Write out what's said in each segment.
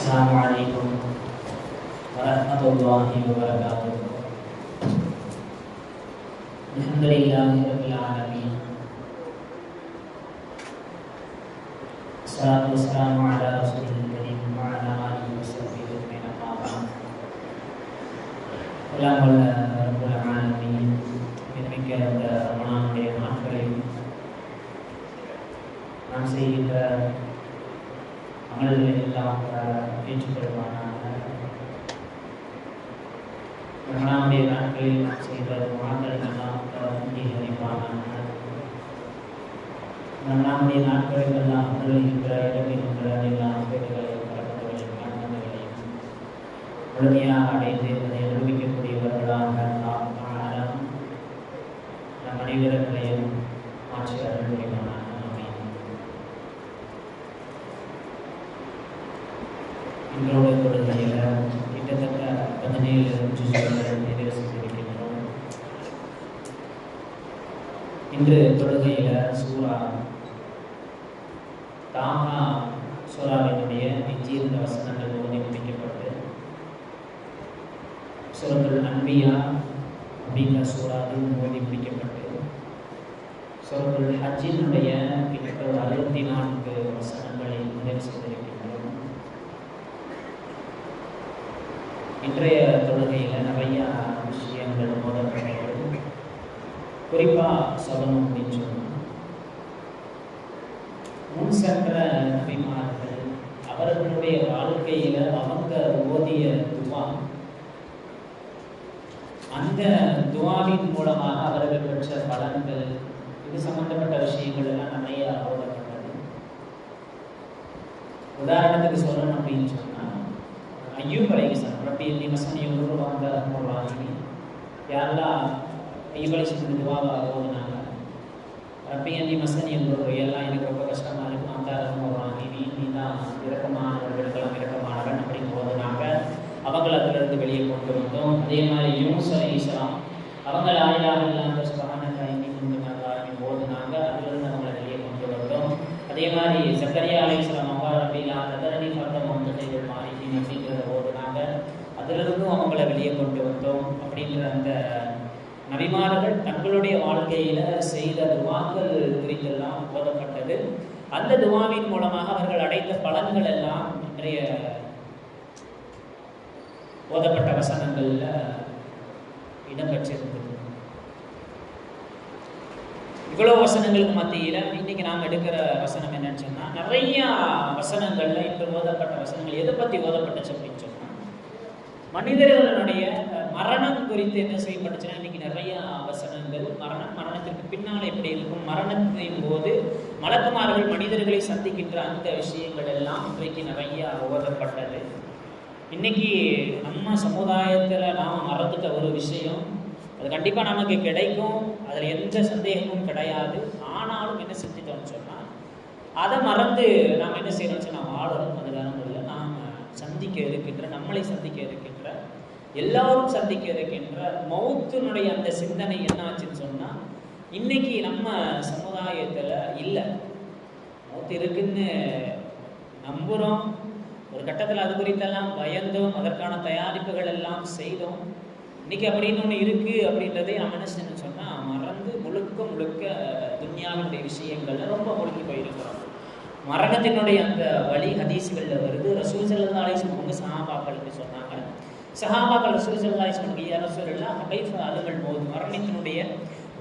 Assalamualaikum warahmatullahi wabarakatuh. Alhamdulillahirabbil alamin. Wassalatu wassalamu ala rasulil karim wa ala alihi washabbihi ajma'in amma ba'd. Alhamdulillah rabbil alamin. மிக ரமணானுடைய நாட்களில் நாம் செய்கின்ற அமல்களை எல்லாம் ஏற்றுக்கொள்வானாக. ரமணானுடைய நாட்களில் நாம் செய்கிற துஆக்களை எல்லாம் அங்கீகரிப்பானாக. ரமணானுடைய நாட்களில் எல்லாம் அமல்கின்ற இறங்குகின்ற எல்லா பேர்களையும் பழக்கங்களையும் கண்மங்களையும் முழுமையாக அடைந்து அதை நிரூபிக்கக்கூடியவர்களாக நாம் நம் அனைவர்களையும் மாற்றி அருள் புரிவானாக. இன்றோட தொழுகையில் கிட்டத்தட்ட 17 ஜுஸ்களை நிறைவு செய்திருக்கின்றோம். இன்று தொழுகையில் சூரா தாஹா சூராவினுடைய எஞ்சியிருந்த வசனங்கள் ஓதி முடிக்கப்பட்டு சூரத்துல் அன்பியா அப்படிங்கிற சூறாவில் ஓதி முடிக்கப்பட்டு சூரத்துல் ஹஜ்ஜினுடைய கிட்டத்தட்ட 64 வசனங்களை நிறைவு செய்திருக்கின்றோம். இன்றைய தொழுகையில் நிறையா விஷயங்கள் மோதப்பட்டது. குறிப்பாக சொல்லணும் அப்படின்னு சொன்னால், முன் சென்ற நபிமார்கள் அவர்களுடைய வாழ்க்கையில் அவங்க ஓதிய துவா, அந்த துவாவின் மூலமாக அவர்கள் பெற்ற பலன்கள், இது சம்பந்தப்பட்ட விஷயங்கள் எல்லாம் நிறைய ஓதப்பட்டது. உதாரணத்துக்கு சொல்லணும் அப்படின்னு சொன்னால், ஐயூப் அலைஹிஸ்ஸலாம் ரப்பி இன்னி மஸ்ஸனிய ضر وأنت أرحم الراحمين. யாரெல்லாம் ஐயூப் அலைஹிஸ்ஸலாம் துவாவை ஓதுனாங்க, ரப்பி இன்னி மஸ்ஸனிய ضر, எல்லாம் எனக்கு ரொம்ப கஷ்டமாக இருக்கும், அந்த அர்ஹமர் ராஹிமீன், நீ தான் இரக்கமானவர்களுக்கெல்லாம் இரக்கமானவன் அப்படின்னு ஓதுனாங்க. அவங்களை அதிலிருந்து வெளியே கொண்டு வந்தோம். அதே மாதிரி யூனுஸ் அலைஹிஸ்ஸலாம் அவங்க லா இலாஹ இல்லா அன்த சுப்ஹானக இன்னி குன்து மினல் ஸாலிமீன் ஓதுனாங்க. அதிலிருந்து அவங்களை வெளியே கொண்டு வந்தோம். அதே மாதிரி ஜக்கரியா அலைஹிஸ்ஸலாம் அவங்க ரப்பி லா ததர்னி ஃபர்தன் வ அன்த கையுல் வாரிஸீன் அப்படிங்கிறத ஓதுனாங்க. அதிலிருந்தும் அவங்களை வெளியே கொண்டு வந்தோம். அப்படின்ற அந்த நபிமார்கள் தங்களுடைய வாழ்க்கையில் செய்த துவாக்கள் குறித்தெல்லாம் ஓதப்பட்டது. அந்த துவாவின் மூலமாக அவர்கள் அடைந்த பலன்கள் எல்லாம் இன்றைய ஓதப்பட்ட வசனங்கள்ல இடம்பெற்றிருந்தது. இவ்வளவு வசனங்களுக்கு மத்தியில் இன்னைக்கு நாம் எடுக்கிற வசனம் என்னன்னு சொன்னா, நிறைய வசனங்கள்ல இன்று ஓதப்பட்ட வசனங்கள் எதை பத்தி ஓதப்பட்டுச்சு அப்படின்னு சொன்னா, மனிதர்களுடைய மரணம் குறித்து என்ன செய்யப்பட்டுச்சுன்னா, இன்னைக்கு நிறைய வசனங்கள் மரணத்திற்கு பின்னால் எப்படி இருக்கும், மரணத்தின் போது மலக்குமார்கள் மனிதர்களை சந்திக்கின்ற அந்த விஷயங்கள் எல்லாம் இன்றைக்கு நிறைய ஓதப்பட்டது. இன்னைக்கு நம்ம சமுதாயத்தில் நாம் மறந்துட்ட ஒரு விஷயம், அது கண்டிப்பாக நமக்கு கிடைக்கும், அதில் எந்த சந்தேகமும் கிடையாது. ஆனாலும் என்ன செஞ்சுட்டோம்னு சொன்னால், அதை மறந்து நாம் என்ன செய்யணும்னு சொன்னால் வாழணும். அது காரணங்களில் நாம் சந்திக்க இருக்கின்ற, நம்மளை சந்திக்க இருக்கின்ற, எல்லாரும் சந்திக்க இருக்கின்ற மௌத்தினுடைய அந்த சிந்தனை என்ன ஆச்சுன்னு சொன்னால், இன்னைக்கு நம்ம சமுதாயத்தில் இல்லை. மௌத்து இருக்குன்னு நம்புகிறோம், ஒரு கட்டத்தில் அது குறித்தெல்லாம் பயந்தோம், அதற்கான தயாரிப்புகள் எல்லாம் செய்தோம். இன்னைக்கு அப்படின்னு ஒன்று இருக்குது அப்படின்றதை நம்ம என்ன செய்யணும்னு சொன்னால் மறந்து முழுக்க துன்யாவினுடைய விஷயங்கள்ல ரொம்ப மூழ்கி போயிருக்கிறோம். மரணத்தினுடைய அந்த வழி ஹதீஸ்களில் வருது. ரசூல் ஸல்லல்லாஹு அலைஹி வஸல்லம் அவங்க சஹாபாக்களுக்கு சொன்னாங்க. சஹாபாக்கள் ரசூல் ஸல்லல்லாஹு அலைஹி வஸல்லம் யா ரசூலல்லாஹ் கைஃப அலுமல் மௌத், மரணத்தினுடைய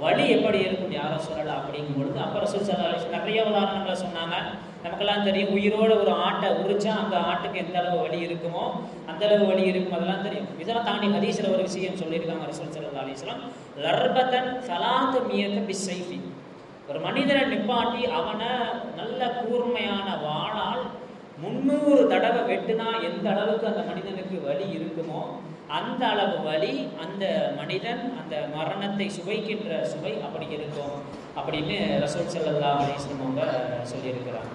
வழி எப்படி இருக்கும் யார சொல்லலாம் அப்படிங்கும் பொழுது, அப்போ ரசூல் ஸல்லல்லாஹு அலைஹி வஸல்லம் நிறைய உதாரணங்களை சொன்னாங்க. நமக்கெல்லாம் தெரியும், உயிரோட ஒரு ஆட்டை உரிச்சா அந்த ஆட்டுக்கு எந்த அளவு வலி இருக்குமோ அந்த அளவு வலி இருக்கும், அதெல்லாம் தெரியும். இதெல்லாம் தாண்டி ஹதீஸ்ல ஒரு விஷயம் சொல்லியிருக்காங்க ரசூல் ஸல்லல்லாஹு அலைஹி வஸல்லம், லர்பதன் ஸலாத்து மியத பிஸ்ஸைஃபி, ஒரு மனிதனை நிப்பாட்டி அவனை நல்ல கூர்மையான வாளால் 300 தடவை வெட்டுனா எந்த அளவுக்கு அந்த மனிதனுக்கு வலி இருக்குமோ அந்த அளவு வலி அந்த மனிதன் அந்த மரணத்தை சுவைக்கின்ற சுவை அப்படி இருக்கும் அப்படின்னு ரசூல் ஸல்லல்லாஹு அலைஹி வஸல்லம் அவங்க சொல்லியிருக்கிறாங்க.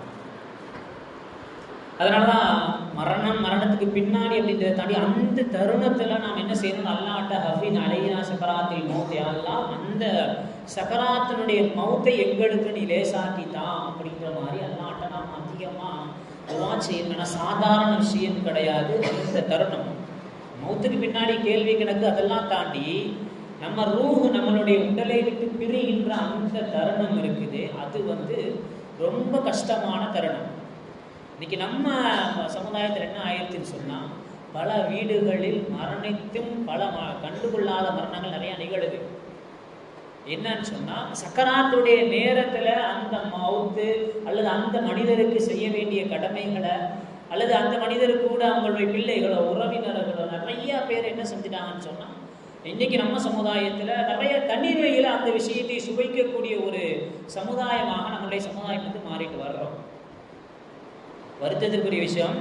அதனாலதான் மரணத்துக்கு பின்னாடி அப்படின்றத தாண்டி அந்த தருணத்துல நாம் என்ன செய்யணும், அல்லாஹ்ட்ட ஹஃபின் அலைனா சக்கராத்தில் மௌத், யா அல்லாஹ் அந்த சக்கராத்தினுடைய மௌத்தை எங்களுக்கு நீ லேசாக்கித்தான் அப்படிங்கிற மாதிரி அல்லாஹ்ட்ட நாம் அதிகமா துவா செய்யணும்னா சாதாரண விஷயம் கிடையாது. இந்த தருணம் மௌத்துக்கு பின்னாடி கேள்வி கணக்கு அதெல்லாம் தாண்டி நம்ம ரூஹ் நம்மளுடைய உடலை விட்டு பிரிகின்ற அந்த தருணம் இருக்குது, அது ரொம்ப கஷ்டமான தருணம். இன்னைக்கு நம்ம சமுதாயத்தில் என்ன ஆயிடுச்சுன்னு சொன்னால், பல வீடுகளில் மரணித்தும் பல கண்டுகொள்ளாத மரணங்கள் நிறைய நிகழுது. என்னன்னு சொன்னால், சக்கராத்துடைய நேரத்தில் அந்த மௌத்து அல்லது அந்த மனிதருக்கு செய்ய வேண்டிய கடமைகளை அல்லது அந்த மனிதருக்கு கூட அவங்களுடைய பிள்ளைகளோ உறவினர்களோ நிறைய பேர் என்ன செஞ்சிட்டாங்கன்னு சொன்னால், இன்றைக்கி நம்ம சமுதாயத்தில் நிறைய தனிமையில் அந்த விஷயத்தை சுவைக்கக்கூடிய ஒரு சமுதாயமாக நம்மளுடைய சமுதாயம் மாறிட்டு வர்றோம். வருத்தத்திற்குரிய விஷயம்,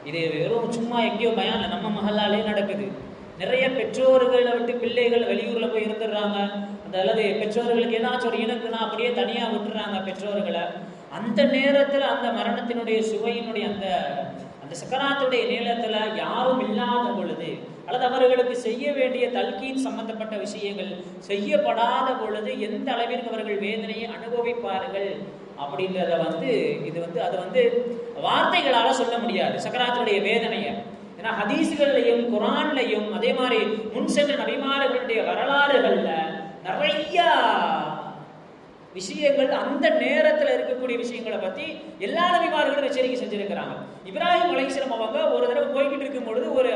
இது வெறும் சும்மா எங்கேயோ பயம், நம்ம மஹல்லாலே நடக்குது. நிறைய பெற்றோர்களை விட்டு பிள்ளைகள் வெளியூரில் போய் இருந்துடுறாங்க. அல்லது பெற்றோர்களுக்கு ஏதாச்சும் ஒரு இனக்குன்னா அப்படியே தனியாக விட்டுறாங்க பெற்றோர்களை. அந்த நேரத்தில் அந்த மரணத்தினுடைய சுவையினுடைய அந்த அந்த சக்கராத்துடைய நேரத்தில் யாரும் இல்லாத பொழுது அல்லது அவர்களுக்கு செய்ய வேண்டிய தல்கீன் சம்பந்தப்பட்ட விஷயங்கள் செய்யப்படாத பொழுது எந்த அளவிற்கு அவர்கள் வேதனையை அனுபவிப்பார்கள் அப்படின்றத இது அது வார்த்தைகளால் சொல்ல முடியாது சக்கராத்துடைய வேதனையை. ஏன்னா ஹதீஸ்கள்லையும் குரான்லையும் அதே மாதிரி முன் சென்ற நபிமார்களுடைய வரலாறுகள்ல நிறைய விஷயங்கள் அந்த நேரத்தில் இருக்கக்கூடிய விஷயங்களை பற்றி எல்லா நபிமார்களும் எச்சரிக்கை செஞ்சிருக்கிறாங்க. இப்ராஹிம் அலைஹிஸ்ஸலாம் அவங்க ஒரு தடவை போய்கிட்டு இருக்கும் பொழுது ஒரு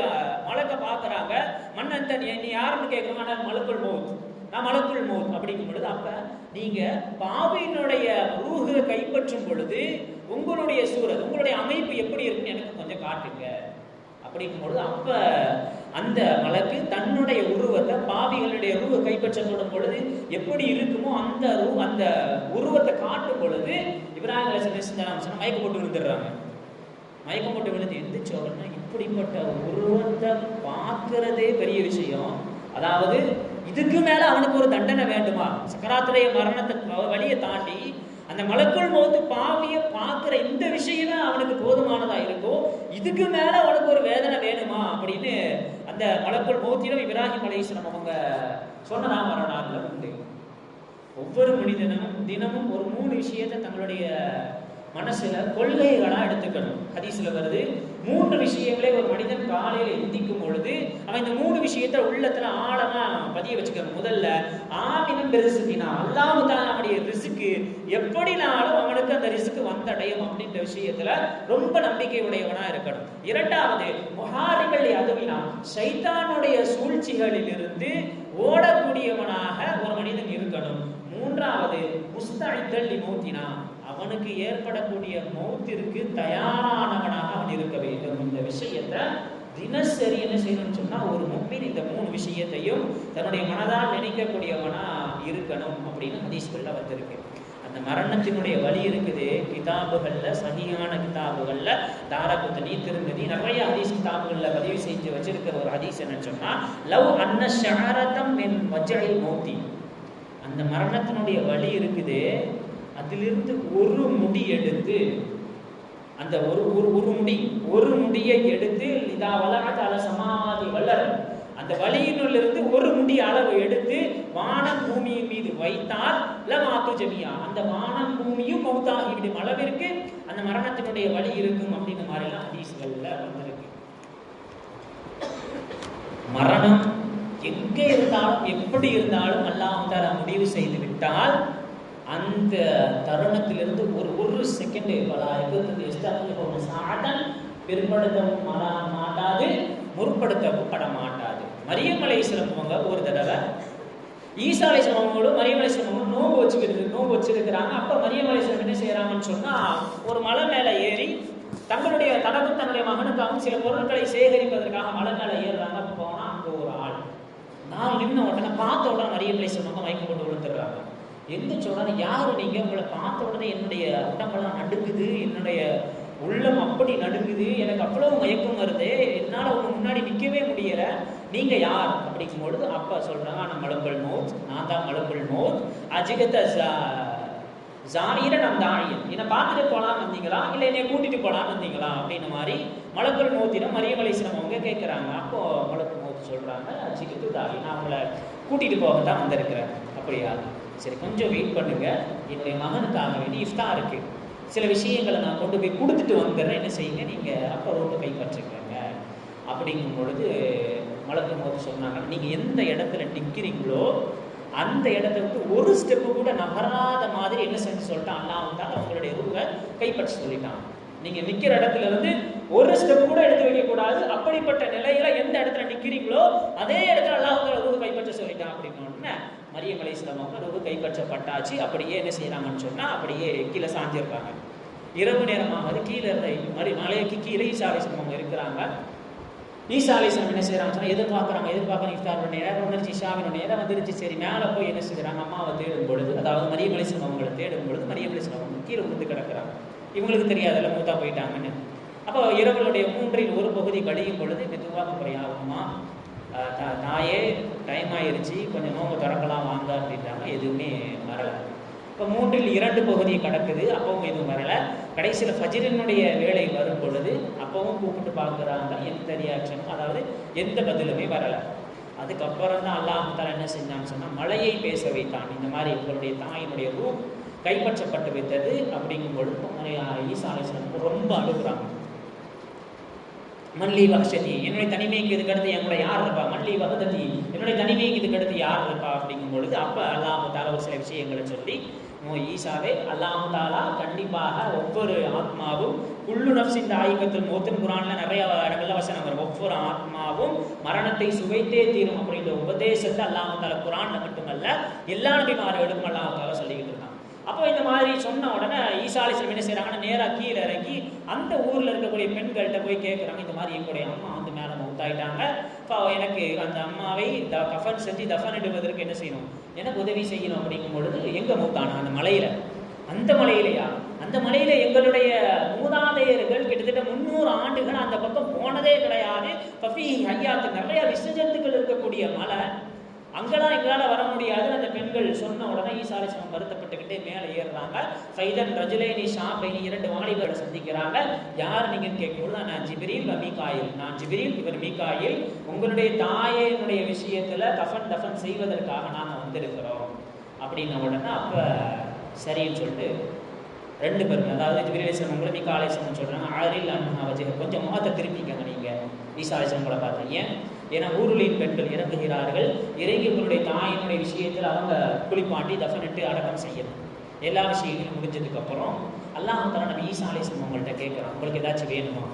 மலக்கை பார்க்குறாங்க. மன்னன் நீ யாருன்னு கேட்குறாங்க. ஆனால் மலக்குல் மௌத், நான் மலக்குல் மௌத் அப்படிங்கும் பொழுது, அப்போ நீங்கள் பாவியினுடைய ரூஹை கைப்பற்றும் பொழுது உங்களுடைய சூரத் உங்களுடைய அமைப்பு எப்படி இருக்குன்னு எனக்கு கொஞ்சம் காட்டுங்க அப்படிங்கும்பொழுது, அப்போ அந்த மலக்கு தன்னுடைய உருவத்தை பாவிகளுடைய ரூஹை கைப்பற்றப்படும் பொழுது எப்படி இருக்குமோ அந்த உருவத்தை காட்டும் பொழுது இப்ராஹிம் அலைஹிஸ்ஸலாம் மயக்கம் போட்டு விழுந்துடுறாங்க. மயக்கம் போட்டு விழுந்து எந்திரிச்சோன்னா இப்படிப்பட்ட உருவத்தை பார்க்கறதே பெரிய விஷயம். அதாவது இதுக்கு மேல அவனுக்கு ஒரு தண்டனை வேண்டுமா? சக்கராத்துடைய மரணத்தை வழியை தாண்டி அந்த மலக்குள் மௌத்து பாவியை பார்க்குற இந்த விஷயமே அவனுக்கு போதுமானதா இருக்கும். இதுக்கு மேல அவனுக்கு ஒரு வேதனை வேணுமா அப்படின்னு அந்த மலக்குள் மௌத்திலும் இப்ராஹிம் அலைஹிஸ்ஸலாம் அவங்க சொன்னதா வரலாறுல உண்டு. ஒவ்வொரு மனிதனும் தினமும் ஒரு 3 விஷயத்தை தங்களுடைய மனசுல கொள்கைகளா எடுத்துக்கணும். ஹதீஸ்ல வருது, 3 விஷயங்களே ஒரு மனிதன் காலையில எந்திக்கும் பொழுது அவன் இந்த 3 விஷயத்தை உள்ளத்துல ஆழமா பதிய வச்சுக்கணும். முதல்ல ஆமினம் பெருசுக்கினா, அல்லாஹ் தஆலா அவனுடைய ரிஸ்க் எப்படினாலும் அவனுக்கு அந்த ரிஸ்க் வந்தடையும் அப்படின்ற விஷயத்துல ரொம்ப நம்பிக்கை உடையவனா இருக்கணும். இரண்டாவது, முஹாரிபல் அதுவினா, ஷைத்தானுடைய சூழ்ச்சிகளில் இருந்து ஓடக்கூடியவனாக ஒரு மனிதன் இருக்கணும். மூன்றாவது, முஸ்தஇத்தல் லிமௌத்தினா, அவனுக்கு ஏற்படக்கூடிய மௌத்திற்கு தயாரானவனாக அவன் இருக்க வேண்டும். இந்த விஷயத்தை தினசரி என்ன செய்யணும்னு சொன்னா, ஒரு முஃமின் இந்த 3 விஷயத்தையும் தன்னுடைய மனதால் நினைக்கக்கூடியவனா இருக்கணும் அப்படின்னு ஹதீஸ்கள்ல வந்திருக்கு. அந்த மரணத்தினுடைய வழி இருக்குது கிதாபுகள்ல, சஹீஹான கிதாபுகள்ல, தாரகுத்னி, திர்மிதி நிறைய ஹதீஸ் கிதாபுகள்ல பதிவு செஞ்சு வச்சிருக்கிற ஒரு ஹதீஸ் என்னன்னு சொன்னா, லவ் அன்ன ஷஅரதம் மின் வஜ்இல் மௌத்தி, அந்த மரணத்தினுடைய வழி இருக்குது, அதிலிருந்து ஒரு முடி எடுத்து, அந்த ஒரு முடியை எடுத்து இதா வலஅத் அல சமாவாதி வல்லர், அந்த வலியினுள்ளிருந்து ஒரு முடி அளவு எடுத்து வானம் பூமியின் மீது வைத்தால் லமாத்து ஜமியா, அந்த வானம் பூமியும் மௌத்தாகிவிடும் அளவிற்கு அந்த மரணத்தினுடைய வலி இருக்கும் அப்படின்ற மாதிரிலாம் ஹதீஸ்கள்ல வந்திருக்கு. மரணம் எங்கே இருந்தாலும் எப்படி இருந்தாலும் அல்லாஹ் தஆலா முடிவு செய்து விட்டால் அந்த தருணத்திலிருந்து ஒரு செகண்ட் பிற்படுத்த மாட்டாது, முற்படுத்தப்பட மாட்டாது. மரியம் அலைஹிஸ்ஸலாம் அவங்க ஒரு தடவை ஈசா அலைஹிஸ்ஸலாம் அவங்களும் மரியம் அலைஹிஸ்ஸலாம் நோன்பு வச்சிருக்கிறாங்க. அப்போ மரியம் அலைஹிஸ்ஸலாம் என்ன செய்யறாங்கன்னு சொன்னா, ஒரு மலை மேலே ஏறி தன்னுடைய மகனுக்காகவும் சில பொருட்களை சேகரிப்பதற்காக மலை மேலே ஏறுறாங்க. போனா அங்கே ஒரு ஆள் நான் நின்ன உடனே பார்த்த உடனே மரியம் அலைஹிஸ்ஸலாம் மயக்கம் போட்டு விழுந்துடுறாங்க. எந்திரிச்ச உடனே யாரு நீங்க? உங்களை பார்த்த உடனே என்னுடைய உடம்பெல்லாம் நடுக்குது, என்னுடைய உள்ளம் அப்படி நடுக்குது, எனக்கு அவ்வளவு மயக்கம் வருது, என்னால் உங்க முன்னாடி நிற்கவே முடியல, நீங்க யார் அப்படிங்கும் பொழுது அப்பா சொல்றாங்க, நான் மலக்குல் மௌத், நான் தான் மலக்குல் மௌத், அஜிகத ஜானிர நம் தானியன், என்னை பார்த்துட்டு போலான்னு வந்தீங்களா இல்லை என்னை கூட்டிட்டு போலான்னு வந்தீங்களா அப்படின்னு மாதிரி மலக்குல் மௌத்திடம் மரியம் அலைஹிஸ்ஸலாம் அவங்க கேட்குறாங்க. அப்போ மலக்குல் மௌத் சொல்றாங்க, அஜிகத்து தாயி, நான் உங்களை கூட்டிட்டு போக தான் வந்திருக்கிறேன். அப்படியா, சரி கொஞ்சம் வெயிட் பண்ணுங்க, என்னுடைய மகனுக்காக வேண்டி இஃப்தாருக்கு சில விஷயங்களை நான் கொண்டு போய் கொடுத்துட்டு வந்துடுறேன், என்ன செய்யுங்க நீங்கள் அப்போ ரோட்டை கைப்பற்றிக்கங்க அப்படிங்கும் பொழுது மலக்குள் மௌத் சொன்னாங்க, நீங்கள் எந்த இடத்துல நிற்கிறீங்களோ அந்த இடத்த விட்டு ஒரு ஸ்டெப்பு கூட நகராத மாதிரி என்ன செஞ்சு சொல்லிட்டான், அல்லாஹ் தான் அவங்களுடைய ரூஹை கைப்பற்றி சொல்லிட்டான். நீங்கள் நிற்கிற இடத்துல இருந்து ஒரு ஸ்டெப் கூட எடுத்து வைக்கக்கூடாது. அப்படிப்பட்ட நிலையில எந்த இடத்துல நிற்கிறீங்களோ அதே இடத்துல அல்லாஹ் ரூஹை கைப்பற்ற சொல்லிட்டான். அப்படின்னு மரியம் அலைஹிஸ்ஸலாம் அவங்க ரூஹு கைப்பற்றப்பட்டாச்சு. அப்படியே என்ன செய்யறாங்கன்னு சொன்னால் அப்படியே கீழே சாஞ்சிருக்காங்க. இரவு நேரமாவது கீழே இருந்த மலைக்கு கீழே ஈசா அலைஹிஸ்ஸலாம் அவங்க இருக்கிறாங்க. ஈசா அலைஹிஸ்ஸலாம் என்ன செய்யறாங்க சொன்னால் எதிர்பார்க்குறாங்க இஃப்தார் பண்ண நேரம் வந்துருச்சு, ஷாவின் நேரம் வந்துருச்சு. சரி மேலே போய் என்ன செய்யறாங்க, அம்மாவை தேடும் பொழுது, அதாவது மரியம் அலைஹிஸ்ஸலாம் அவங்களை தேடும் பொழுது மரியம் அலைஹிஸ்ஸலாம் அவங்க கீழே விழுந்து கிடக்கிறாங்க. இவங்களுக்கு தெரியாதுல்ல மூத்தா போயிட்டாங்கன்னு. அப்போ இரவலுடைய 1/3 பகுதி கழியும் பொழுது மெதுவாக முறையாகுமா, தாயே டைம் ஆயிடுச்சு, கொஞ்சம் நோம்பு திறக்கலாம் வாங்க அப்படின்றாங்க. எதுவுமே வரலை. இப்போ 2/3 பகுதி கிடக்குது, அப்பவும் எதுவும் வரலை. கடைசியில் ஃபஜ்ரினுடைய வேலை வரும் பொழுது அப்பவும் கூப்பிட்டு பார்க்குறாங்க, எந்த ரியாக்ஷனும், அதாவது எந்த பதிலுமே வரலை. அதுக்கப்புறம் தான் அல்லாஹ் தஆலா என்ன செஞ்சான்னு சொன்னால் மலையை பேச வைத்தான். இந்த மாதிரி உங்களுடைய தாயினுடைய ரூஹ் கைப்பற்றப்பட்டு விட்டது அப்படிங்கும் பொழுது ஈசா அலைஹிஸ்ஸலாம் ரொம்ப அழுகுறாங்க. மல்லி வஹ்ஷதி, என்னுடைய தனிமைக்கு இதுக்கு அடுத்து என் கூட யார் இருப்பா, மல்லி வஹததி, என்னுடைய தனிமைக்கு இதுக்கு அடுத்து யார் இருப்பா அப்படிங்கும் பொழுது அப்போ அல்லாஹ் தஆலா ஒரு சில விஷயங்களை சொல்லி, ஈசாவே அல்லாஹ் தஆலா கண்டிப்பாக ஒவ்வொரு ஆத்மாவும் குல்லு நஃப்ஸின் தாயிகத்துல் மௌத், குர்ஆன்ல நிறைய இடங்கள்ல வசனம் வரும், ஒவ்வொரு ஆத்மாவும் மரணத்தை சுவைத்தே தீரும் அப்படின்ற உபதேசத்தை அல்லாஹ் தஆலா குர்ஆன்ல மட்டுமல்ல எல்லா நபிமார்களுக்கும் அல்லாஹ் தஆலா சொல்லிக்கிட்டு இருக்கான். அப்போ இந்த மாதிரி சொன்ன உடனே ஈசா அலைஹிஸ்ஸலாம் என்ன செய்யறாங்கன்னா நேராக கீழே இறங்கி அந்த ஊரில் இருக்கக்கூடிய பெண்கள்கிட்ட போய் கேட்குறாங்க, இந்த மாதிரி எங்களுடைய அம்மா வந்து மேலே மௌத்தாயிட்டாங்க, இப்போ எனக்கு அந்த அம்மாவை கஃபன் செஞ்சு தஃபனிடுவதற்கு என்ன செய்யணும், எனக்கு உதவி செய்யணும் அப்படிங்கும் பொழுது எங்கே மௌத்தானா, அந்த மலையில், அந்த மலையிலையா, அந்த மலையில எங்களுடைய மூதாதையர்கள் கிட்டத்தட்ட 300 ஆண்டுகள் அந்த பக்கம் போனதே கிடையாது, பஃபி ஹையாத்து நிறைய விஷஜந்துக்கள் இருக்கக்கூடிய மலை, அங்கெல்லாம் எங்களால் வர முடியாது. அந்த பெண்கள் சொன்ன உடனே ஈசா அலைஹிஸ்ஸலாம் வருத்தப்பட்டுக்கிட்டே மேலே ஏறுறாங்க. ஃபைதன் ரஜுலைனி ஷாபைனி, 2 வாலிபர்களை சந்திக்கிறாங்க. யார் நீங்கன்னு கேட்கும்போது நான் ஜிப்ரீல் மீகாயில், நான் ஜிப்ரீல் இவர் மீகாயில், உங்களுடைய தாயினுடைய விஷயத்தில் தஃபன் செய்வதற்காக நாங்கள் வந்திருக்கிறோம் அப்படின்ன உடனே அப்போ சரின்னு சொல்லிட்டு 2 பேருமே, அதாவது ஜிப்ரீல் அலைஹிஸ்ஸலாம் உங்களை மீகா அலைஹிஸ்ஸலாம் சொல்கிறாங்க, ஆரில் அன்ஹா வஜஹ, கொஞ்சம் முகத்தை திருப்பிக்கங்க நீங்கள் ஈசா அலைஹிஸ்ஸலாம் கூட பார்த்து. ஏன்னா ஊருளின் பெண்கள் இறங்குகிறார்கள், இறங்கி உங்களுடைய தாயினுடைய விஷயத்தில் அவங்க குளிப்பாட்டி தஃபனிட்டு அடக்கம் செய்யணும். எல்லா விஷயங்களும் முடிஞ்சதுக்கப்புறம் அல்லாஹ் தஆலா நபி ஈசா அலைஹிஸ்ஸலாம் அவங்கள்ட்ட கேட்குறான், உங்களுக்கு ஏதாச்சும் வேணுமா?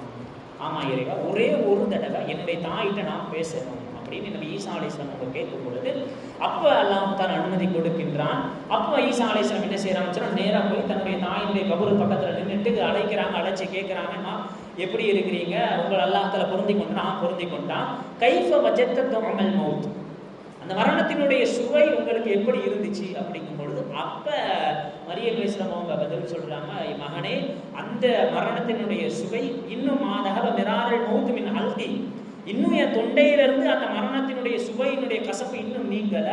ஆமாம் இறைவா, ஒரே ஒரு தடவை என்னுடைய தாயிட்ட நான் பேசணும் அப்படின்னு நபி ஈசா அலைஹிஸ்ஸலாம் அவங்க கேட்கும் பொழுது அப்போ அல்லாஹ் தஆலா அனுமதி கொடுக்கின்றான். அப்போ ஈசா அலைஹிஸ்ஸலாம் என்ன செய்யறாங்கன்னு சொன்னால் நேராக போய் தன்னுடைய தாயினுடைய கபரு பக்கத்தில் நின்றுட்டு அழைக்கிறாங்க. அழைச்சி கேட்குறாங்கம்மா எப்படி இருக்கிறீங்க, உங்களை அல்லாஹ் தஆலா பொருந்தி கொண்டு, நான் பொருந்தி கொண்டான். கைஃப வஜத்த துஅமல் மௌத், அந்த மரணத்தினுடைய சுவை உங்களுக்கு எப்படி இருந்துச்சு அப்படிங்கும் பொழுது அப்ப மரியம் அலைஹிஸ்ஸலாம் அவங்க பதில் சொல்றாங்க, மகனே அந்த மரணத்தினுடைய சுவை இன்னும் மாதஹப மிராரல் மௌத் மின் அல்கி, இன்னும் என் தொண்டையிலிருந்து அந்த மரணத்தினுடைய சுவையினுடைய கசப்பு இன்னும் நீங்கல.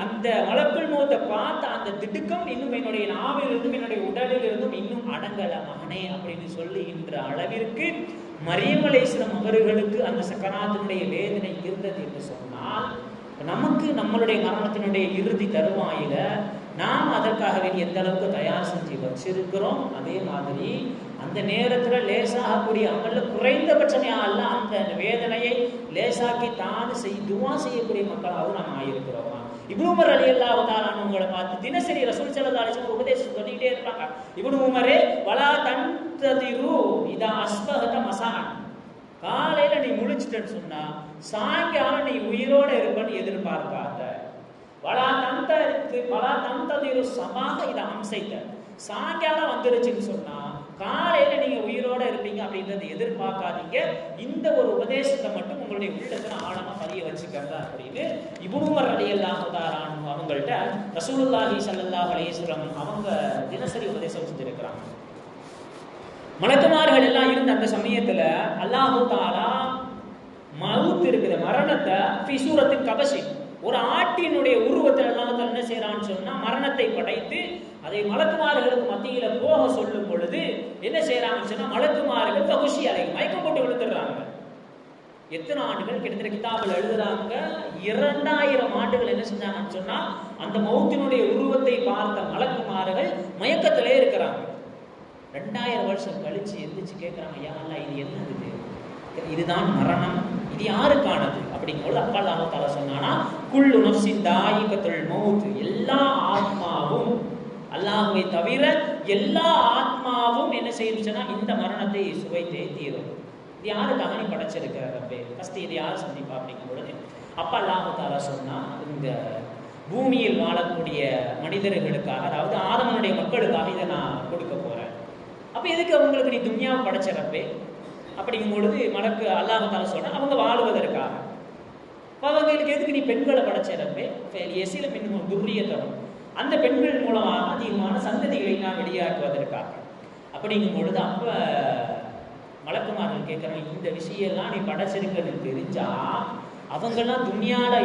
அந்த மலக்குள் மௌத்தை பார்த்த அந்த திடுக்கம் இன்னும் என்னுடைய நாவிலிருந்தும் என்னுடைய உடலிலிருந்தும் இன்னும் அடங்கல மகனே அப்படின்னு சொல்லுகின்ற அளவிற்கு மரியம் அலைஹிஸ்ஸலாம் அவர்களுக்கு அந்த சக்கராத்தினுடைய வேதனை இருந்தது என்று சொன்னால், நமக்கு நம்மளுடைய மரணத்தினுடைய இறுதி தருவாயில நாம் அதற்காகவே எந்த அளவுக்கு தயார் செஞ்சு வச்சிருக்கிறோம், அதே மாதிரி அந்த நேரத்தில் லேசாகக்கூடிய அமல்ல குறைந்தபட்சமே அல்ல அந்த வேதனையை லேசாக்கி தான் துவா செய்யக்கூடிய மக்களாகவும் நாம் ஆகியிருக்கிறோம். இப்னு உமர் ரலியல்லாஹு தஆலா அவங்களை பார்த்து தினசரி ரசூல் ஸல்லல்லாஹு அலைஹி வஸல்லம் உபதேசம் சொல்லிக்கிட்டே இருப்பாங்க. இப்னு உமரே வலா தன்ததிரு இதா அஸ்பஹத மசான், காலையில நீ முழிச்சிட்டேன்னு சொன்னா சாயங்காலம் நீ உயிரோட இருப்பன்னு எதிர்பார்க்காத. வலா தன்ததிரு சமாக இதை அம்சைத்த, சாயங்காலம் வந்துருச்சுன்னு சொன்னா காலையில நீங்க உயிரோட இருப்பீங்க அப்படின்றத எதிர்பார்க்காதீங்க. இந்த ஒரு உபதேசத்தை மட்டும் உங்களுடைய உள்ளத்துல ஆழமா பதிய வச்சுக்கங்க அப்படின்னு இப்னு உமர் ரலியல்லாஹு தஆலா அவங்கள்ட்ட ரசூலுல்லாஹி ஸல்லல்லாஹு அலைஹி வஸல்லம் அவங்க தினசரி உபதேசம் செஞ்சிருக்கிறாங்க. மலக்குமார்கள் எல்லாம் இருந்த அந்த சமயத்துல அல்லாஹ் தஆலா மவுத் இருக்கிற மரணத்தை ஃபி சூரத்தின் கபஷி, ஒரு ஆட்டினுடைய உருவத்தில் அல்லாஹ் தஆலா என்ன செய்யறான்னு சொன்னா மரணத்தை படைத்து அதை மலக்குமார்களுக்கு மத்தியில போக சொல்லும் பொழுது என்ன செய்யறாங்கன்னு சொன்னா மலக்குமார்கள் தகுஷி அலை மயக்கம் போட்டு விழுந்துடுறாங்க. எத்தனை ஆண்டுகள்? கிட்டத்தட்ட கிதாபில் எழுதுறாங்க 2000 ஆண்டுகள் என்ன செஞ்சாங்கன்னு சொன்னா அந்த மௌத்தினுடைய உருவத்தை பார்த்த மலக்குமார்கள் மயக்கத்திலே இருக்கிறாங்க. 2000 வருஷம் கழிச்சு எந்திரிச்சு கேட்கிறாங்க, யா அல்லாஹ் இது என்னது? இதுதான் மரணம், இது யாருக்கானது அப்படிங்கும்போது அப்பா அல்லாஹ் தஆலா சொன்னானா, குல்லு நஃப்ஸின் தாயிகத்துல் மௌத், எல்லா ஆத்மாவும், அல்லாஹ்வை தவிர எல்லா ஆத்மாவும் என்ன செய்யுதுன்னா இந்த மரணத்தை சுவைத்தே தீரும். இது யாருக்காக நீ படைச்சிருக்கிற ரப்பே, ஃபர்ஸ்ட் இது யார் சந்திப்பா அப்படிங்கும் பொழுது அப்பா அல்லாஹ் தஆலா சொன்னா, இந்த பூமியில் வாழக்கூடிய மனிதர்களுக்காக, அதாவது ஆதமனுடைய மக்களுக்காக இதை நான் கொடுக்க போறேன். அப்ப எதுக்கு அவங்களுக்கு நீ துன்யாவை படைச்ச ரப்பே அப்படிங்கும் பொழுது மலக்கு அல்லாஹ் தஆலா சொல்றான், அவங்க வாழுவதற்காக. அவங்களுக்கு எதுக்கு நீ பெண்களை படைச்ச ரப்பே, எசில மின்ஹும் துர்ரியத்தஹும், அந்த பெண்கள் மூலமாக அதிகமான சந்ததிகளை நான் வெளியாக்குவதற்காக அப்படிங்கும் பொழுது அப்ப மலக்குமார்கள் கேட்குறாங்க, இந்த விஷயம்லாம் நீ படைச்சிருக்கிறது தெரிஞ்சா அவங்கெல்லாம் துன்யால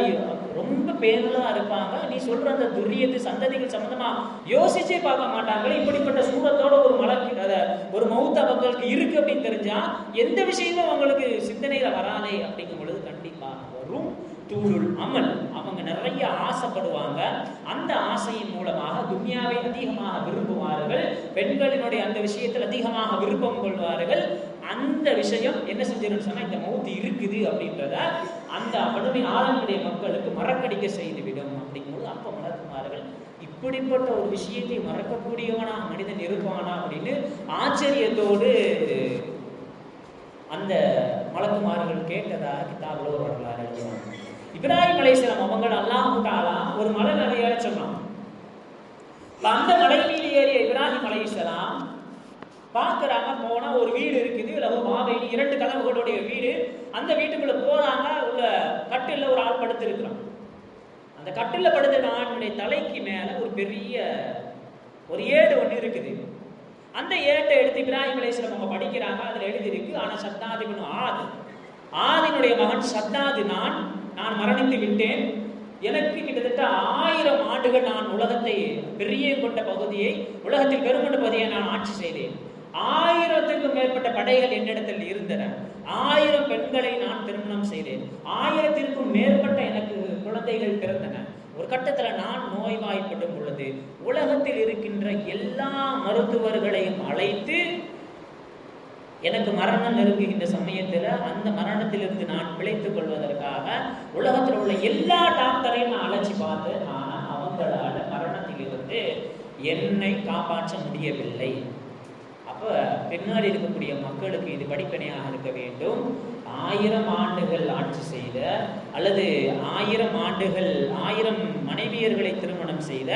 ரொம்ப பேரலா இருப்பாங்க, நீ சொல்ற அந்த துரியத்து சந்ததிகள் சம்பந்தமா யோசிச்சே பார்க்க மாட்டாங்களே, இப்படிப்பட்ட சூரத்தோட ஒரு ஒரு மௌத் அவங்களுக்கு இருக்கு அப்படின்னு தெரிஞ்சா எந்த விஷயமும் அவங்களுக்கு சிந்தனையில வராதே அப்படிங்கும் பொழுது கண்டிப்பாக வரும். தூளுல் அமல், அவங்க நிறைய ஆசைப்படுவாங்க, அந்த ஆசையின் மூலமாக துன்யாவை அதிகமாக விரும்புவார்கள், பெண்களினுடைய அந்த விஷயத்தில் அதிகமாக விருப்பம் கொள்வார்கள். அந்த விஷயம் என்ன செஞ்சிடும் சொன்னா இந்த மௌத் இருக்குது அப்படின்றத அந்த படுமை ஆதமுடைய மக்களுக்கு மறக்கடிக்க செய்துவிடும் அப்படிங்கும்போது அப்ப மலக்குமார்கள் இப்படிப்பட்ட ஒரு விஷயத்தை மறக்கக்கூடியவனா மனிதன் இருப்பானா அப்படின்னு ஆச்சரியத்தோடு அந்த மலக்குமார்கள் கேட்டதாக கிதாபுல ஒரு வரலாறு எழுதுவாங்க. இப்ராஹிம் அலைஹிஸ்ஸலாம் அவங்க அல்லாஹ் தஆலா ஒரு மலை மேல ஏற சொன்னான். அந்த மலை மீது ஏறிய இப்ராஹிம் அலைஹிஸ்ஸலாம் பார்க்குறாங்க, போனா ஒரு வீடு இருக்குது, லஹு மாபைனி, 2 கதவுகளுடைய வீடு. அந்த வீட்டுக்குள்ள போறாங்க, உள்ள கட்டில்ல ஒரு ஆள் படுத்து இருக்கிறான். அந்த கட்டில்ல படுத்த ஆளுடைய தலைக்கு மேல ஒரு பெரிய ஒரு ஏடு ஒன்று இருக்குது. அந்த ஏட்டை எடுத்து இப்ராஹிம் அலைஹிஸ்ஸலாம் அவங்க படிக்கிறாங்க, அதுல எழுதி இருக்கு, ஆனா சத்தாத் இப்னு ஆதினுடைய மகன் சத்தாது நான் மரணித்து விட்டேன், எனக்கு கிட்டத்தட்ட 1000 ஆண்டுகள் நான் உலகத்தை பெரிய கொண்ட பகுதியை, உலகத்தில் பெருங்கொண்ட பகுதியை நான் ஆட்சி செய்தேன். 1000க்கும் மேற்பட்ட படைகள் என்னிடத்தில் இருந்தன, 1000 பெண்களை நான் திருமணம் செய்தேன், 1000க்கும் மேற்பட்ட எனக்கு குழந்தைகள் பிறந்தன. ஒரு கட்டத்துல நான் நோய்வாய்ப்படும் பொழுது உலகத்தில் இருக்கின்ற எல்லா மருத்துவர்களையும் அழைத்து எனக்கு மரணம் நெருங்குகின்ற சமயத்துல அந்த மரணத்திலிருந்து நான் பிழைத்துக் கொள்வதற்காக உலகத்தில் உள்ள எல்லா டாக்டரையும் நான் அழைச்சி பார்த்தேன். ஆனா அவங்களால மரணத்திலிருந்து என்னை காப்பாற்ற முடியவில்லை. அப்ப பின்னாடி இருக்கக்கூடிய மக்களுக்கு இது படிப்பனையாக இருக்க வேண்டும். 1000 ஆண்டுகள் ஆட்சி செய்த, அல்லது 1000 ஆண்டுகள் 1000 மனைவியர்களை திருமணம் செய்த,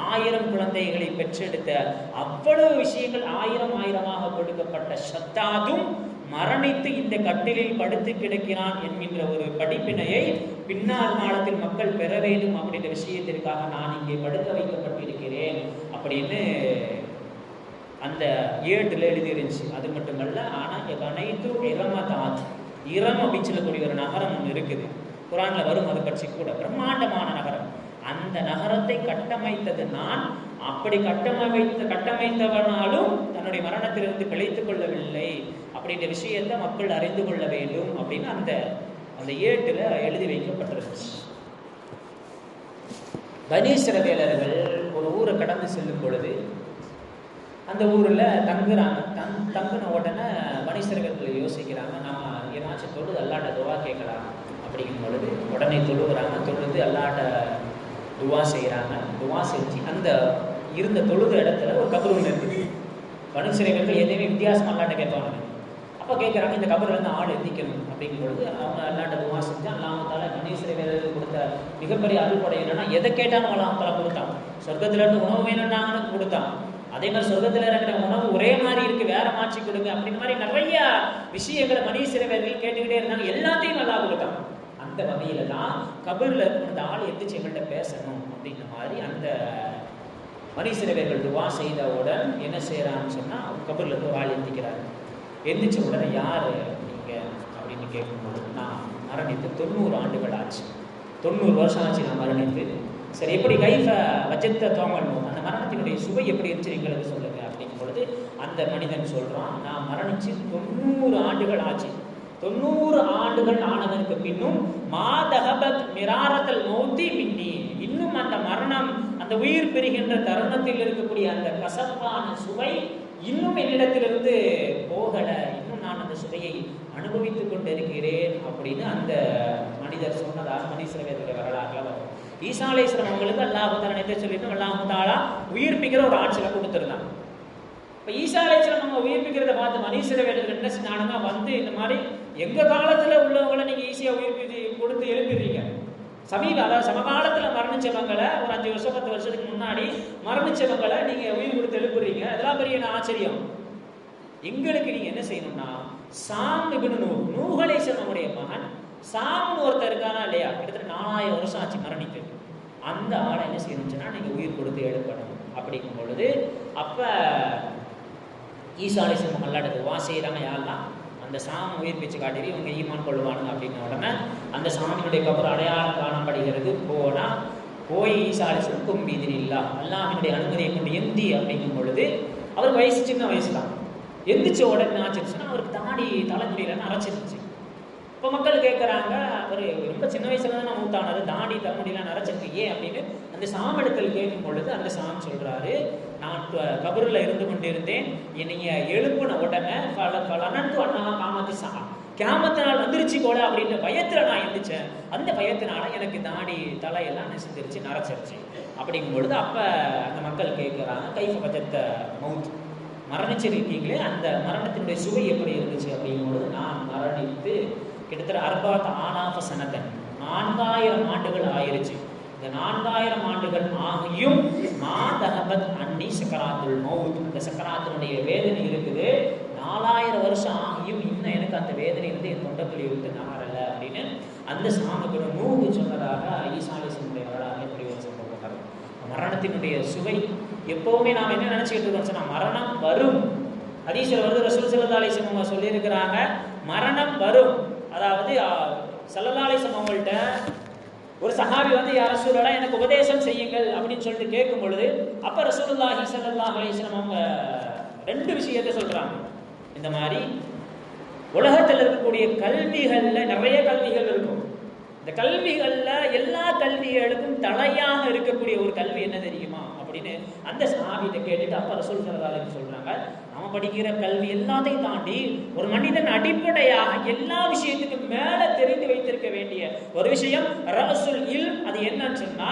1000 குழந்தைகளை பெற்றெடுத்த, அவ்வளவு விஷயங்கள் 1000 கொடுக்கப்பட்ட சத்தாதும் மரணித்து இந்த கட்டிலில் படுத்து கிடக்கிறான் என்கின்ற ஒரு படிப்பினையை பின்னால் காலத்தில் மக்கள் பெற வேண்டும் அப்படின்ற விஷயத்திற்காக நான் இங்கே படுக்க வைக்கப்பட்டிருக்கிறேன் அப்படின்னு அந்த ஏட்டில் எழுதி இருந்துச்சு. அது மட்டுமல்ல, ஆனால் அனைத்து இரமதாத், இரம் அப்படின்னு சொல்லக்கூடிய ஒரு நகரம் ஒன்று இருக்குது, குரான்ல வரும், அது பற்றி கூட பிரம்மாண்டமான நகரம். அந்த நகரத்தை கட்டமைத்தது நான், அப்படி கட்டமைத்தவனாலும் தன்னுடைய மரணத்திலிருந்து பிழைத்துக் கொள்ளவில்லை அப்படின்ற விஷயத்தை மக்கள் அறிந்து கொள்ள வேண்டும் அப்படின்னு அந்த ஏட்டில் எழுதி வைக்கப்பட்டிருந்துச்சு. பனி இஸ்ரவேலர்கள் ஒரு ஊரை கடந்து செல்லும் பொழுது அந்த ஊரில் தங்குறாங்க. தங்குன உடனே பனி இஸ்ரவேலர்கள் யோசிக்கிறாங்க, நம்ம ஏதாச்சும் தொழுது அல்லாட்ட துவா கேட்கலாம் அப்படிங்கும் பொழுது உடனே தொழுகிறாங்க. தொழுது அல்லாட்ட துவா செய்கிறாங்க. துவா செஞ்சு அந்த இருந்த தொழுது இடத்துல ஒரு கபர் ஒன்று இருக்குது. பனி இஸ்ரவேலர்கள் எதையுமே வித்தியாசமாக அல்லாட்ட கேட்பாங்க. அப்போ கேட்குறாங்க, இந்த கபர்லேருந்து ஆள் எத்திக்கணும் அப்படிங்கும் பொழுது அவங்க அல்லாட்ட துவா செஞ்சு அல்லாஹ் தஆலா பனி இஸ்ரவேலர்களுக்கு கொடுத்த மிகப்பெரிய அருள்படை என்னன்னா, எதை கேட்டாலும் அல்லாஹ் தஆலா கொடுத்தான். சொர்க்கத்திலேருந்து உணவு வேணும்னாங்கன்னு கொடுத்தான். அதே மாதிரி சொர்க்கத்தில் இருக்கிற உணவு ஒரே மாதிரி இருக்கு, வேற மாற்றி கொடுங்க அப்படின்ற மாதிரி நிறைய விஷயங்களை பனி இஸ்ரவேலர்கள் கேட்டுக்கிட்டே இருந்தாங்க. எல்லாத்தையும் அல்லாஹ் கொடுத்தான். அந்த வகையில தான் கபர்ல அந்த ஆள் எந்திரிச்சு எங்கள்கிட்ட பேசணும் அப்படின்ற மாதிரி அந்த பனி இஸ்ரவேலர்கள் துவா செய்தவுடன் என்ன செய்யறான்னு சொன்னா, கபர்ல இருந்து ஒரு ஆள் எந்திக்கிறாரு. எந்திரிச்ச உடனே யாரு நீங்க அப்படின்னு கேட்கும்போது, நான் மரணித்து 90 ஆண்டுகள் ஆச்சு, 90 வருஷம் ஆச்சு நான் மரணித்து. சரி, எப்படி கைஃப வஜத்த தோங்கணும், அந்த மரணத்தினுடைய சுவை எப்படி இருந்துச்சு எங்களுக்கு சொல்லுங்க அப்படிங்கும் பொழுது அந்த மனிதன் சொல்றான், நான் மரணிச்சு 90 ஆண்டுகள் ஆச்சு, 90 ஆண்டுகள் ஆனதற்கு பின்னும் மாதஹபத் மிராரத்தல் மௌத்தி மின்னி, இன்னும் அந்த மரணம், அந்த உயிர் பெறுகின்ற தருணத்தில் இருக்கக்கூடிய அந்த கசப்பான சுவை இன்னும் என்னிடத்திலிருந்து போகல, இன்னும் நான் அந்த சுவையை அனுபவித்துக் கொண்டிருக்கிறேன் அப்படின்னு அந்த மனிதர் சொன்னதாக மனிதர் வேதத்துடைய வரலாறுல வரும். ஈசா அலைஹிஸ்ஸலாம் அவங்களுக்கு அல்லாஹ் தஆலா நேரத்தை சொல்லிட்டு அல்லாஹ் தஆலா உயிர்ப்பிக்கிற ஒரு ஆட்சியை கொடுத்துருந்தாங்க. இப்போ ஈசா அலைஹிஸ்ஸலாம் அவங்க உயிர்ப்பிக்கிறத பார்த்து மனிதர் வேதத்தில் என்ன செஞ்சாங்கன்னா வந்து இந்த மாதிரி எங்க காலத்துல உள்ளவங்களை நீங்க ஈஸியா உயிர்ப்பித்து கொடுத்து எழுப்பிடுறீங்க, அதாவது சமகாலத்துல மரணிச்சவங்களை ஒரு 5 வருஷம் 10 வருஷத்துக்கு முன்னாடி மரணிச்சவங்களை நீங்க உயிர் கொடுத்து எழுப்புறீங்க, அதெல்லாம் பெரிய ஆச்சரியம். எங்களுக்கு நீங்க என்ன செய்யணும்னா சாம் இப்னு நூஹ் அலைஹிஸ்ஸலாமுடைய மகன் சாம்னு ஒருத்தர் இருக்கானா இல்லையா, கிட்டத்தட்ட 4000 வருஷம் ஆச்சு மரணிக்கு, அந்த ஆளை என்ன செய்யணும்னா நீங்க உயிர் கொடுத்து எழுப்பணும் அப்படிங்கும் பொழுது அப்ப ஈசா அலைஹிஸ்ஸலாம் அல்லாஹ்ட்ட துஆ செய்றாங்க, யா அல்லாஹ் அந்த சாம உயிர் பிச்சு காட்டி இவங்க ஈமான் கொள்வானுங்க அப்படின்ன உடனே அந்த சாமியுடைய கபர் அடையாளம் காணப்படுகிறது. போய் ஈசா அலைஹிஸ்ஸலாம் கும்பீதினில்லா அல்லாஹ்வினுடைய அனுமதியை கொண்டு எந்தி அப்படிங்கும் பொழுது அவர் வயசு சின்ன வயசு தான், எந்திரிச்ச உடனே ஆச்சுன்னா அவருக்கு தாடி தலைமுடியில நரைச்சிருச்சு. இப்போ மக்கள் கேட்குறாங்க, அவர் ரொம்ப சின்ன வயசுல தான் நான் மூத்தானது, தாடி தலைமுடியெல்லாம் நரைச்சிருக்கு ஏன் அப்படின்னு அந்த சாம் இடத்தில் கேட்கும் பொழுது அந்த சாம் சொல்றாரு, நான் கபரில் இருந்து கொண்டிருந்தேன், என்னைய எழுப்புன உடனே பலனத்து அண்ணா காமத்து கேமத்து நாள் வந்துருச்சு கூட அப்படின்ற பயத்துல நான் எழுந்திரிச்சேன், அந்த பயத்தினால எனக்கு தாடி தலையெல்லாம் நெசிந்துருச்சு நரைச்சிருச்சு அப்படிங்கும் பொழுது அப்ப அந்த மக்கள் கேட்குறாங்க, கைஃப பஜத்த மவுத், மரணிச்சிருக்கீங்களே அந்த மரணத்தினுடைய சுவை எப்படி இருந்துச்சு அப்படிங்கும்பொழுது நான் மரணித்து கிட்டத்தட்ட 40,000 சனத்தன் 4000 ஆண்டுகள் ஆயிருச்சு. இந்த 4000 ஆண்டுகள் ஆகியும் மாதஹபத் அன்னி சக்கராத்துல் மவுத், அந்த சக்கராத்தினுடைய வேதனை இருக்குது, 4000 வருஷம் ஆகியும் இன்னும் எனக்கு அந்த வேதனை வந்து என் தொண்டக்குழி விட்டு நகரல அப்படின்னு அந்த சாமக்குள்ள நூகு சொன்னதாக ஈசா அலைஹிஸ்ஸலாமுடைய வரலாறு எப்படி ஒரு சொல்லப்பட்டார். மரணத்தினுடைய சுவை எப்பவுமே நாம் என்ன நினைச்சுக்கிட்டு இருக்கோம் சொன்னா மரணம் வரும், ஹதீஸ்ல வருது, ரசூல் ஸல்லல்லாஹு அலைஹி வஸல்லம் சொல்லியிருக்கிறாங்க மரணம் வரும். அதாவது ஸல்லல்லாஹு அலைஹி வஸல்லம் அவங்கள்ட்ட ஒரு சஹாபி வந்து யா ரசூலல்லாஹ் எனக்கு உபதேசம் செய்யுங்கள் அப்படின்னு சொல்லிட்டு கேட்கும் பொழுது அப்ப ரசூலுல்லாஹி ஸல்லல்லாஹு அலைஹி வஸல்லம் அவங்க 2 விஷயத்தை சொல்றாங்க. இந்த மாதிரி உலகத்தில் இருக்கக்கூடிய கல்விகள்ல நிறைய கல்விகள் இருக்கும், இந்த கல்விகள்ல எல்லா கல்விகளுக்கும் தலையாக இருக்கக்கூடிய ஒரு கல்வி என்ன தெரியுமா அப்படின்னு அந்த சஹாபிட்ட கேட்டுட்டு அப்ப ரசூல் ஸல்லல்லாஹு அலைஹி வஸல்லம் சொல்றாங்க, நம்ம படிக்கிற கல்வி எல்லாத்தையும் தாண்டி ஒரு மனிதன் அடிப்படையாக எல்லா விஷயத்துக்கும் மேல தெரிந்து வைத்திருக்க வேண்டிய ஒரு விஷயம் ரஸுல் இல்ம். அது என்னன்னு சொன்னா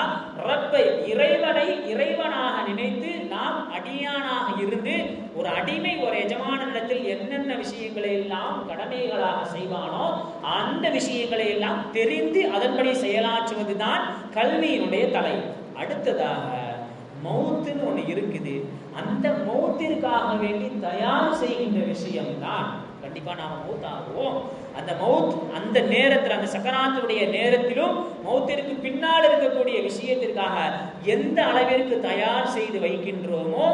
ரப்பை இறைவனை இறைவனாக நினைத்து நாம் அடியானாக இருந்து ஒரு அடிமை ஒரு எஜமானிடத்தில் என்னென்ன விஷயங்களை எல்லாம் கடமைகளாக செய்வானோ அந்த விஷயங்களை எல்லாம் தெரிந்து அதன்படி செயலாற்றுவதுதான் கல்வியினுடைய தலை. அடுத்ததாக மௌத்துன்னு ஒண்ணு இருக்குது, அந்த மௌத்திற்காக வேண்டி தயார் செய்கின்ற விஷயம் தான் கண்டிப்பா நாம மௌத்தாகுவோம். அந்த மௌத் அந்த நேரத்தில் அந்த சக்கராத்துடைய நேரத்திலும் மௌத்திற்கு பின்னால் இருக்கக்கூடிய விஷயத்திற்காக எந்த அளவிற்கு தயார் செய்து வைக்கின்றோமோ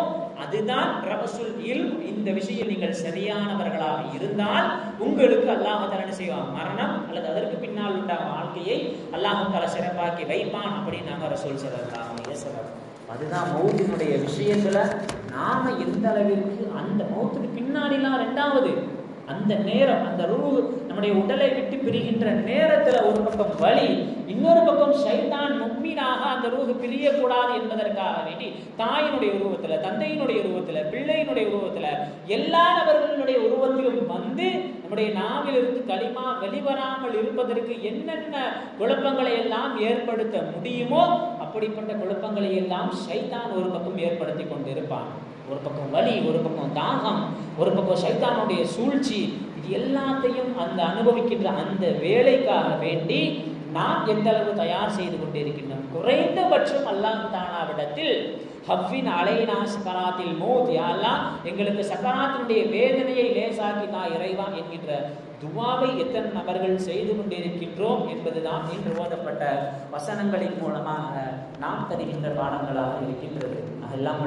அதுதான் ரஸுல் இல்ம். இந்த விஷயம் நீங்கள் சரியானவர்களாக இருந்தால் உங்களுக்கு அல்லாஹ் தஆலா என்ன செய்வான், மரணம் அல்லது அதற்கு பின்னால் உள்ள வாழ்க்கையை அல்லாஹ் தஆலா சிறப்பாக்கி வைப்பான் அப்படின்னு நாங்க ரசூல் ஸல்லல்லாஹு அலைஹி வஸல்லம். அதுதான் மௌத்தினுடைய விஷயத்துல நாம எந்த அளவிற்கு அந்த மௌத்துக்கு பின்னாடிலாம் ரெண்டாவது அந்த நேரம் அந்த ரூஹ் நம்முடைய உடலை விட்டு பிரிகின்ற நேரத்துல ஒரு பக்கம் வலி, இன்னொரு பக்கம் ஷைத்தான் முக்மீனாக அந்த ரூஹ் பிரியக்கூடாது என்பதற்காக வேண்டி தாயினுடைய உருவத்துல தந்தையினுடைய உருவத்துல பிள்ளையினுடைய உருவத்துல எல்லா நபர்களுடைய உருவத்திலும் வந்து நம்முடைய நாவிலிருந்து களிமா வெளிவராமல் இருப்பதற்கு என்னென்ன குழப்பங்களை எல்லாம் ஏற்படுத்த முடியுமோ அப்படிப்பட்ட குழப்பங்களை எல்லாம் ஷைத்தான் ஒரு பக்கம் ஏற்படுத்தி கொண்டு இருப்பான். ஒரு பக்கம் வலி, ஒரு பக்கம் தாகம், ஒரு பக்கம் ஷைத்தானுடைய சூழ்ச்சி, இது எல்லாத்தையும் அந்த அனுபவிக்கின்ற அந்த வேலைக்காக வேண்டி நாம் எந்த அளவு தயார் செய்து கொண்டிருக்கின்றோம். குறைந்தபட்சம் அல்லாஹ் தஆலாவிடத்தில் ஹவ்வின் அலைனா சக்கராத்தில் மௌத், யா அல்லாஹ் எங்களுக்கு சக்கராத்தினுடைய வேதனையை லேசாக்கி தா இறைவா என்கின்ற துவாவை எத்தனை நபர்கள் செய்து கொண்டிருக்கின்றோம் என்பதுதான் இன்று ஓதப்பட்ட வசனங்களின் மூலமாக நாம் தருகின்ற பாடங்களாக இருக்கின்றது. அதெல்லாம்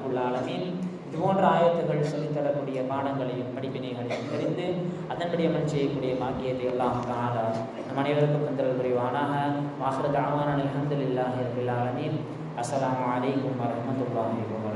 உள்ள ஆலமீன் இது போன்ற ஆயத்துகள் சொல்லித்தரக்கூடிய பாடங்களையும் படிப்பினைகளையும் தெரிந்து அதன்படி அமல் செய்யக்கூடிய பாக்கியத்தை எல்லாம் தஆலா நம் அனைவருக்கும் தந்தல் புரிவானாக. வாஹிரு தஅவானா அல்ஹம்துலில்லாஹி ரப்பில் ஆலமீன். அஸ்ஸலாமு அலைக்கும் வரஹ்மத்துல்லாஹி வபரகாத்துஹு.